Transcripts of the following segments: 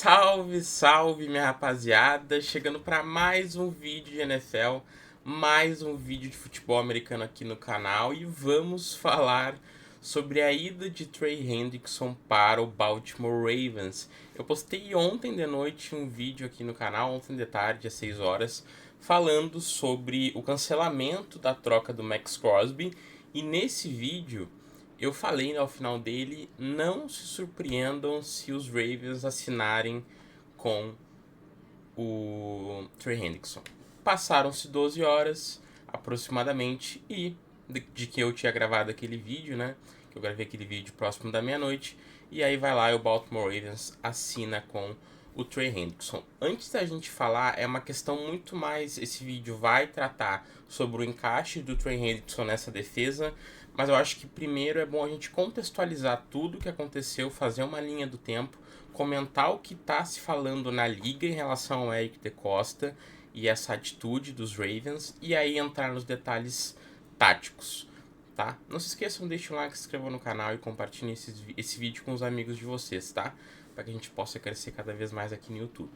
Salve, salve minha rapaziada, chegando para mais um vídeo de NFL, mais um vídeo de futebol americano aqui no canal e vamos falar sobre a ida de Trey Hendrickson para o Baltimore Ravens. Eu postei ontem de noite um vídeo aqui no canal, ontem de tarde às 6 horas, falando sobre o cancelamento da troca do Maxx Crosby e nesse vídeo eu falei ao final dele, não se surpreendam se os Ravens assinarem com o Trey Hendrickson. Passaram-se 12 horas aproximadamente e de que eu tinha gravado aquele vídeo, né? Eu gravei aquele vídeo próximo da meia-noite e aí vai lá e o Baltimore Ravens assina com o Trey Hendrickson. Antes da gente falar, é uma questão muito mais... Esse vídeo vai tratar sobre o encaixe do Trey Hendrickson nessa defesa, mas eu acho que primeiro é bom a gente contextualizar tudo o que aconteceu, fazer uma linha do tempo, comentar o que está se falando na liga em relação ao Eric DeCosta e essa atitude dos Ravens, e aí entrar nos detalhes táticos. Tá? Não se esqueçam, deixem um like, se inscrevam no canal e compartilhem esse vídeo com os amigos de vocês, tá? Para que a gente possa crescer cada vez mais aqui no YouTube.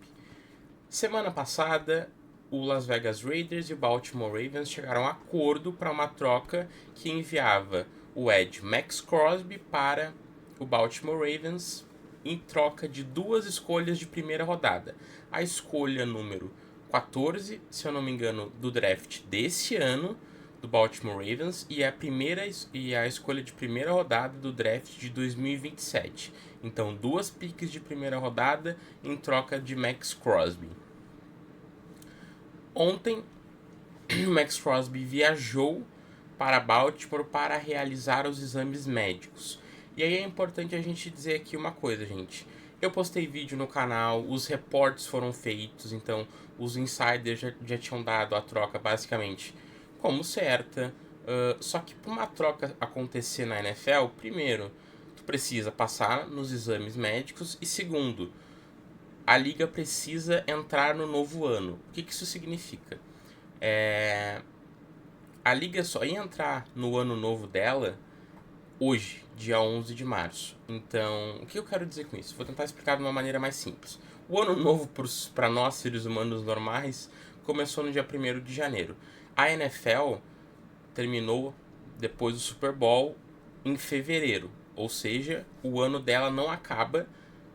Semana passada, o Las Vegas Raiders e o Baltimore Ravens chegaram a acordo para uma troca que enviava o edge Maxx Crosby para o Baltimore Ravens em troca de 2 escolhas de primeira rodada. A escolha número 14, se eu não me engano, do draft desse ano, do Baltimore Ravens, e a escolha de primeira rodada do draft de 2027. Então, 2 piques de primeira rodada em troca de Maxx Crosby. Ontem, o Maxx Crosby viajou para Baltimore para realizar os exames médicos. E aí é importante a gente dizer aqui uma coisa, gente. Eu postei vídeo no canal, os reportes foram feitos, então os insiders já tinham dado a troca basicamente como certa. Só que para uma troca acontecer na NFL, primeiro, tu precisa passar nos exames médicos e segundo, a liga precisa entrar no novo ano. O que isso significa? A liga só ia entrar no ano novo dela hoje, dia 11 de março. Então, o que eu quero dizer com isso? Vou tentar explicar de uma maneira mais simples. O ano novo para nós, seres humanos normais, começou no dia 1º de janeiro. A NFL terminou depois do Super Bowl em fevereiro, ou seja, o ano dela não acaba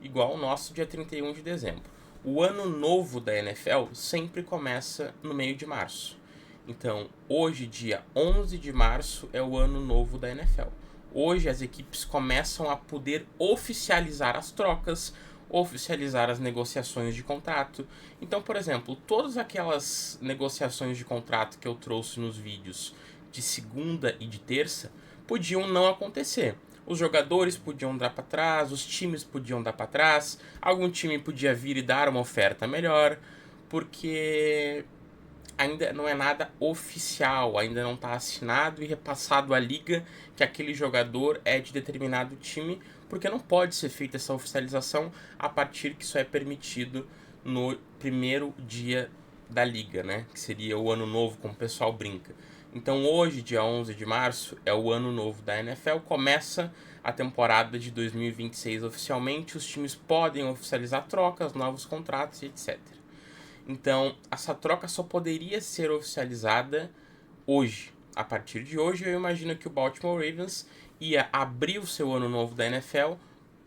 igual o nosso dia 31 de dezembro. O ano novo da NFL sempre começa no meio de março. Então, hoje, dia 11 de março, é o ano novo da NFL. Hoje as equipes começam a poder oficializar as trocas, oficializar as negociações de contrato. Então, por exemplo, todas aquelas negociações de contrato que eu trouxe nos vídeos de segunda e de terça podiam não acontecer. Os jogadores podiam dar para trás, os times podiam dar para trás, algum time podia vir e dar uma oferta melhor, porque ainda não é nada oficial, ainda não está assinado e repassado à liga que aquele jogador é de determinado time, porque não pode ser feita essa oficialização a partir que isso é permitido no primeiro dia da liga, né? Que seria o ano novo, como o pessoal brinca. Então hoje, dia 11 de março, é o ano novo da NFL, começa a temporada de 2026 oficialmente, os times podem oficializar trocas, novos contratos e etc. Então, essa troca só poderia ser oficializada hoje. A partir de hoje, eu imagino que o Baltimore Ravens ia abrir o seu ano novo da NFL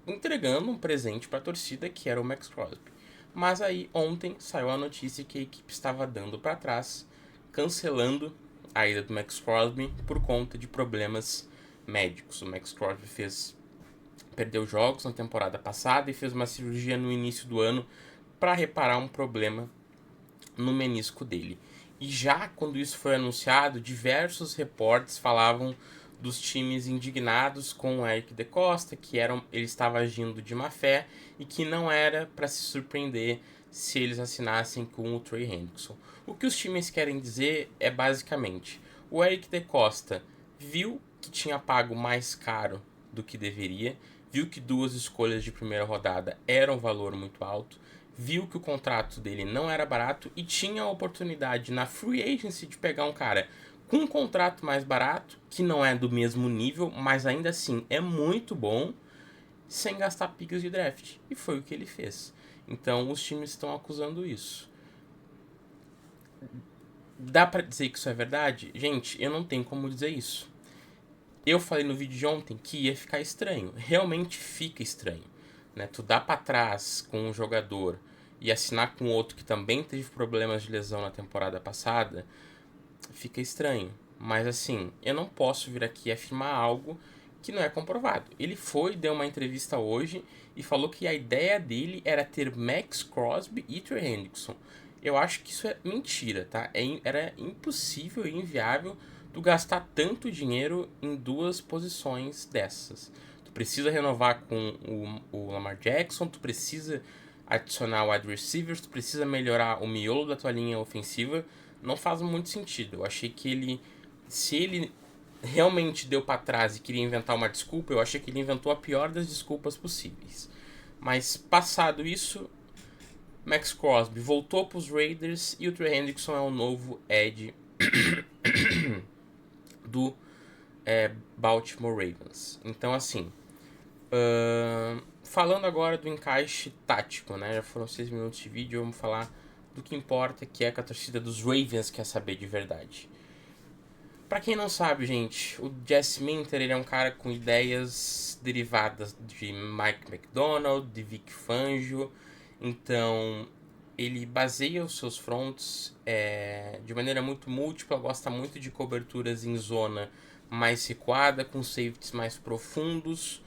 entregando um presente para a torcida, que era o Maxx Crosby. Mas aí, ontem, saiu a notícia que a equipe estava dando para trás, cancelando a ida do Maxx Crosby por conta de problemas médicos. O Maxx Crosby perdeu jogos na temporada passada e fez uma cirurgia no início do ano para reparar um problema no menisco dele. E já quando isso foi anunciado, diversos reportes falavam dos times indignados com o Eric DeCosta, que ele estava agindo de má fé e que não era para se surpreender se eles assinassem com o Trey Hendrickson. O que os times querem dizer é basicamente, o Eric DeCosta viu que tinha pago mais caro do que deveria, viu que 2 escolhas de primeira rodada eram um valor muito alto, viu que o contrato dele não era barato e tinha a oportunidade na free agency de pegar um cara com um contrato mais barato, que não é do mesmo nível, mas ainda assim é muito bom, sem gastar picks de draft. E foi o que ele fez. Então os times estão acusando isso. Dá pra dizer que isso é verdade? Gente, eu não tenho como dizer isso. Eu falei no vídeo de ontem que ia ficar estranho. Realmente fica estranho. Né? Tu dá pra trás com um jogador e assinar com outro que também teve problemas de lesão na temporada passada, fica estranho. Mas assim, eu não posso vir aqui afirmar algo que não é comprovado. Ele deu uma entrevista hoje e falou que a ideia dele era ter Max Crosby e Trey Hendrickson. Eu acho que isso é mentira, tá? Era impossível e inviável tu gastar tanto dinheiro em duas posições dessas. Tu precisa renovar com o Lamar Jackson, tu precisa adicionar wide receivers, tu precisa melhorar o miolo da tua linha ofensiva. Não faz muito sentido. Eu achei que se ele realmente deu para trás e queria inventar uma desculpa, eu achei que ele inventou a pior das desculpas possíveis. Mas passado isso, Max Crosby voltou para os Raiders e o Trey Hendrickson é o novo Edge do Baltimore Ravens. Então assim, falando agora do encaixe tático, né? Já foram 6 minutos de vídeo, vamos falar do que importa, que é que a torcida dos Ravens quer saber de verdade. Pra quem não sabe, gente, o Jesse Minter, ele é um cara com ideias derivadas de Mike McDonald, de Vic Fangio. Então, ele baseia os seus fronts de maneira muito múltipla, gosta muito de coberturas em zona mais recuada, com safeties mais profundos.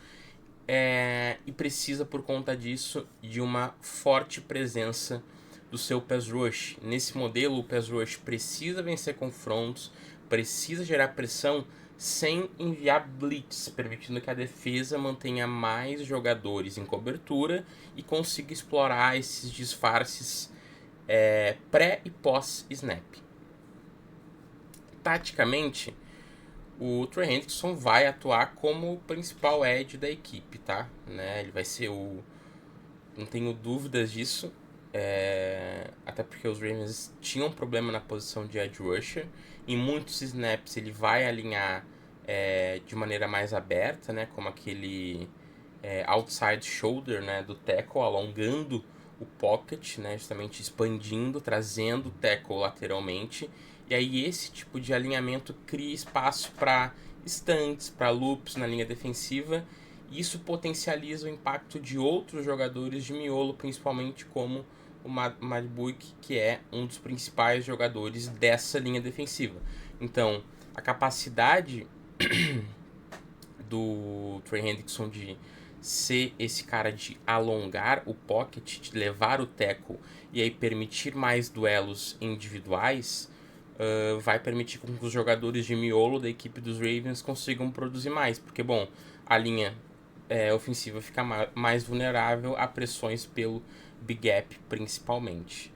E precisa, por conta disso, de uma forte presença do seu pass rush. Nesse modelo, o pass rush precisa vencer confrontos, precisa gerar pressão sem enviar blitz, permitindo que a defesa mantenha mais jogadores em cobertura e consiga explorar esses disfarces pré e pós snap. Taticamente, o Trey Hendrickson vai atuar como o principal edge da equipe, tá? Né? Ele vai ser não tenho dúvidas disso. Até porque os Ravens tinham um problema na posição de edge rusher. Em muitos snaps ele vai alinhar de maneira mais aberta, né? Como aquele outside shoulder, né? Do tackle, alongando o pocket, né? Justamente expandindo, trazendo o tackle lateralmente. E aí esse tipo de alinhamento cria espaço para stunts, para loops na linha defensiva. E isso potencializa o impacto de outros jogadores de miolo, principalmente como o Madbuik, que é um dos principais jogadores dessa linha defensiva. Então, a capacidade do Trey Hendrickson de ser esse cara de alongar o pocket, de levar o tackle e aí permitir mais duelos individuais, vai permitir que os jogadores de miolo da equipe dos Ravens consigam produzir mais. Porque, bom, a linha ofensiva fica mais vulnerável a pressões pelo big gap, principalmente.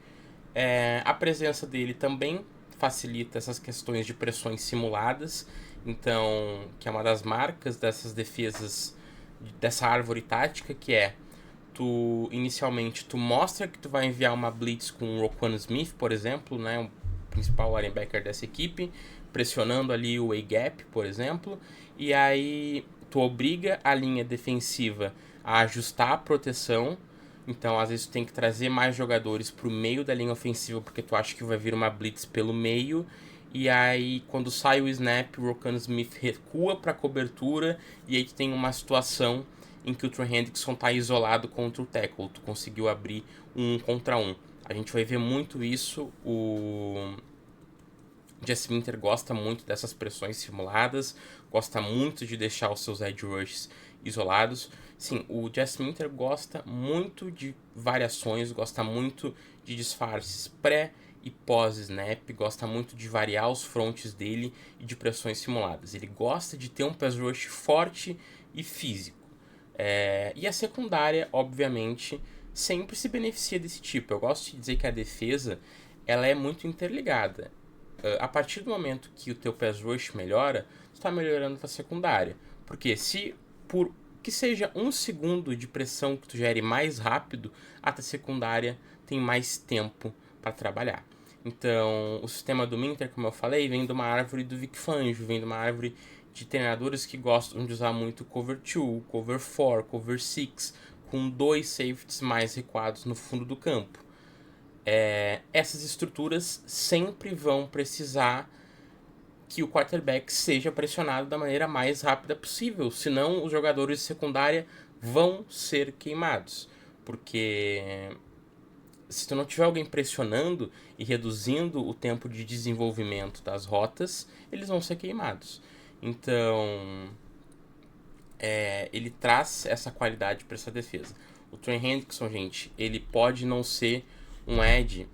A presença dele também facilita essas questões de pressões simuladas, então, que é uma das marcas dessas defesas, dessa árvore tática, que inicialmente tu mostra que tu vai enviar uma blitz com o Roquan Smith, por exemplo, né, o principal linebacker dessa equipe, pressionando ali o A-gap, por exemplo, e aí tu obriga a linha defensiva a ajustar a proteção. Então, às vezes, tu tem que trazer mais jogadores pro meio da linha ofensiva, porque tu acha que vai vir uma blitz pelo meio. E aí, quando sai o snap, o Roquan Smith recua pra cobertura. E aí tu tem uma situação em que o Trey Hendrickson tá isolado contra o tackle. Tu conseguiu abrir um contra um. A gente vai ver muito isso. O Jesse Minter gosta muito dessas pressões simuladas, gosta muito de deixar os seus edge rushes isolados. Sim, o Jesse Minter gosta muito de variações, gosta muito de disfarces pré e pós-snap, gosta muito de variar os fronts dele e de pressões simuladas. Ele gosta de ter um pass rush forte e físico. E a secundária, obviamente, sempre se beneficia desse tipo. Eu gosto de dizer que a defesa ela é muito interligada. A partir do momento que o teu pass rush melhora, tu está melhorando a tua secundária. Porque se por que seja um segundo de pressão que tu gere mais rápido, a tua secundária tem mais tempo para trabalhar. Então, o sistema do Minter, como eu falei, vem de uma árvore do Vic Fangio, vem de uma árvore de treinadores que gostam de usar muito cover 2, cover 4, cover 6, com 2 safeties mais recuados no fundo do campo. Essas estruturas sempre vão precisar que o quarterback seja pressionado da maneira mais rápida possível, senão os jogadores de secundária vão ser queimados, porque se tu não tiver alguém pressionando e reduzindo o tempo de desenvolvimento das rotas, eles vão ser queimados. Então, ele traz essa qualidade para essa defesa. O Trey Hendrickson, gente, ele pode não ser um edge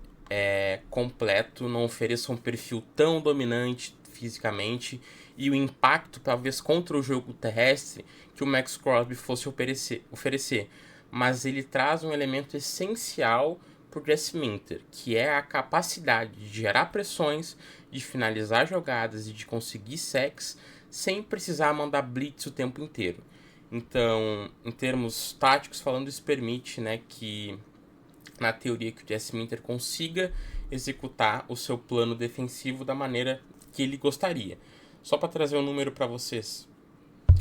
completo, não ofereça um perfil tão dominante fisicamente e o impacto talvez contra o jogo terrestre que o Max Crosby fosse oferecer. Mas ele traz um elemento essencial para o Jesse Minter, que é a capacidade de gerar pressões, de finalizar jogadas e de conseguir sacks sem precisar mandar blitz o tempo inteiro. Então, em termos táticos falando, isso permite, né, que na teoria que o Jesse Minter consiga executar o seu plano defensivo da maneira que ele gostaria. Só para trazer um número para vocês,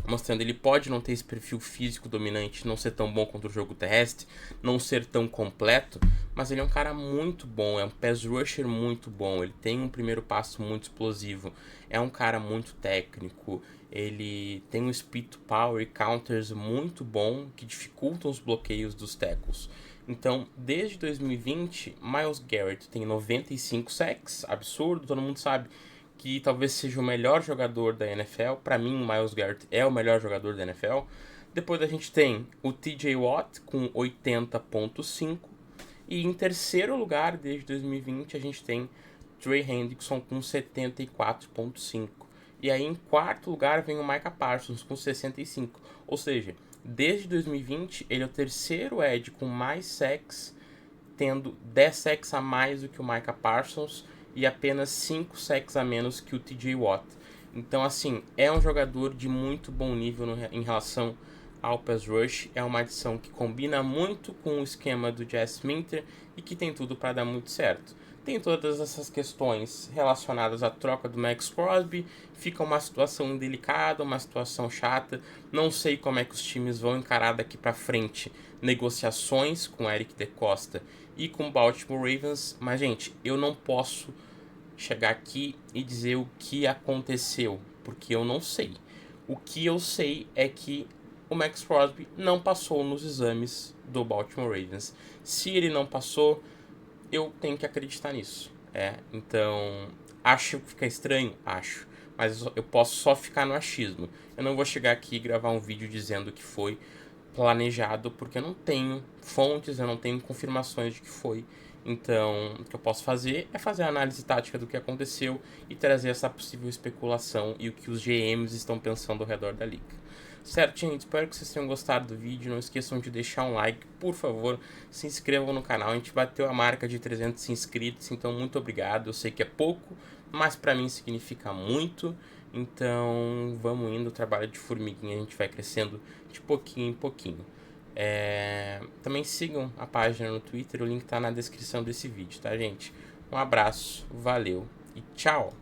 mostrando, ele pode não ter esse perfil físico dominante, não ser tão bom contra o jogo terrestre, não ser tão completo, mas ele é um cara muito bom, é um pass rusher muito bom, ele tem um primeiro passo muito explosivo, é um cara muito técnico, ele tem um speed to power e counters muito bom que dificultam os bloqueios dos tackles. Então, desde 2020, Myles Garrett tem 95 sacks, absurdo, todo mundo sabe que talvez seja o melhor jogador da NFL. Para mim, o Myles Garrett é o melhor jogador da NFL. Depois a gente tem o TJ Watt com 80.5. E em terceiro lugar, desde 2020, a gente tem Trey Hendrickson com 74.5. E aí em quarto lugar vem o Micah Parsons com 65. Ou seja, desde 2020 ele é o terceiro edge com mais sacks, tendo 10 sacks a mais do que o Micah Parsons e apenas 5 sacks a menos que o TJ Watt. Então, assim, é um jogador de muito bom nível em relação ao pass rush. É uma adição que combina muito com o esquema do Jesse Minter e que tem tudo para dar muito certo. Tem todas essas questões relacionadas à troca do Max Crosby. Fica uma situação delicada, uma situação chata. Não sei como é que os times vão encarar daqui para frente negociações com Eric DeCosta e com o Baltimore Ravens. Mas, gente, eu não posso chegar aqui e dizer o que aconteceu, porque eu não sei. O que eu sei é que o Max Crosby não passou nos exames do Baltimore Ravens. Se ele não passou, eu tenho que acreditar nisso. Então, acho que fica estranho? Acho. Mas eu posso só ficar no achismo. Eu não vou chegar aqui e gravar um vídeo dizendo que foi planejado, porque eu não tenho fontes, eu não tenho confirmações de que foi. Então, o que eu posso fazer é fazer a análise tática do que aconteceu e trazer essa possível especulação e o que os GMs estão pensando ao redor da liga. Certo, gente? Espero que vocês tenham gostado do vídeo. Não esqueçam de deixar um like, por favor. Se inscrevam no canal. A gente bateu a marca de 300 inscritos, então muito obrigado. Eu sei que é pouco, mas pra mim significa muito. Então, vamos indo. Trabalho de formiguinha, a gente vai crescendo de pouquinho em pouquinho. Também sigam a página no Twitter, o link tá na descrição desse vídeo, tá, gente? Um abraço, valeu e tchau!